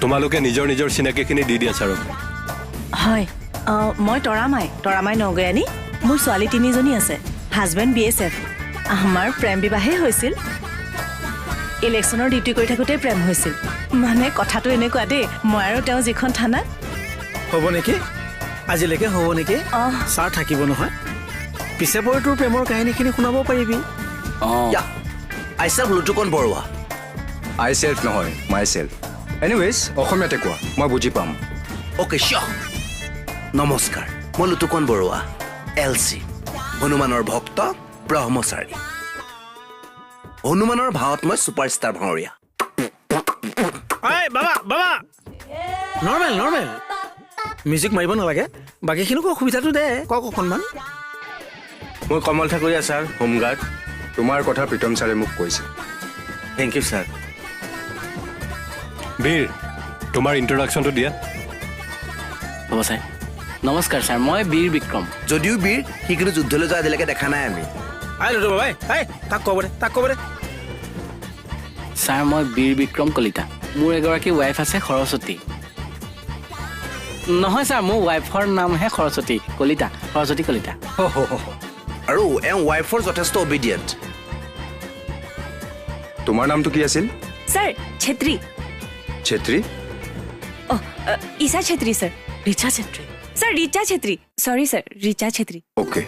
তোমালোকে নিজৰ নিজৰ চিনাকিখিনি দি দিয়া ছাৰক। হয়, মই তৰামাই নগৈয়ানী। মোৰ ছোৱালী 3জনী আছে। Husband BSF। আমাৰ প্ৰেম বিবাহে হৈছিল। ইলেকশ্যনৰ ডিউটি কৰি থাকোঁতে প্ৰেম হৈছিল। মানে কথাটো এনেকুৱা দেই, মই আৰু তেওঁ যিখন থানা। হ'ব নেকি? আজিলৈকে হ'ব নেকি? ছাৰ থাকিব নহয়। পিছে পৰে তোৰ প্ৰেমৰ কাহিনীখিনি শুনাব পাৰিবি। আইচেল্ফ লুটুকন বৰুৱা। আই চেল্ফ নহয়, মাই চেল্ফ। এনিৱেজ অসমীয়াতে কোৱা, মই বুজি পাম। অ'কে চিয়'ৰ। নমস্কাৰ, মই লুটুকন বৰুৱা, LC, হনুমানৰ ভক্ত, ব্ৰহ্মচাৰী। হনুমানৰ ভাৱত মই ছুপাৰষ্টাৰ ভাৱৰীয়া। বাবা নৰ্মেল মিউজিক মাৰিব নালাগে। বাকীখিনিকো অসুবিধাটো দে, কওক অকণমান। মই কমল ঠাকুৰীয়া ছাৰ, হোমগাৰ্ড। তোমাৰ কথা প্ৰীতম ছাৰে মোক কৈছে। Thank U sir. বীৰ, তোমাৰ ইণ্ট্ৰডাকশ্যনটো দিয়া। হ'ব ছাৰ। নমস্কাৰ ছাৰ, মই বীৰ বিক্ৰম। যদিও বীৰ, সি কিন্তু যুদ্ধলৈ যোৱা আজিলৈকে দেখা নাই আমি। লুটু বাবাই তাক ক'ব দে। ছাৰ, মই বীৰ বিক্ৰম কলিতা। মোৰ এগৰাকী ৱাইফ আছে সৰস্বতী। নহয় ছাৰ, মোৰ ৱাইফৰ নামহে সৰস্বতী কলিতা। সৰস্বতী কলিতা। আৰু এওঁ ৱাইফৰ যথেষ্ট অবিডিয়েণ্ট। তোমাৰ নামটো কি আছিল? Sir, Chhetri. Chhetri? Isha Chhetri sir. Richa Chhetri sir, Richa Chhetri. Sorry sir, Richa Chhetri. Okay.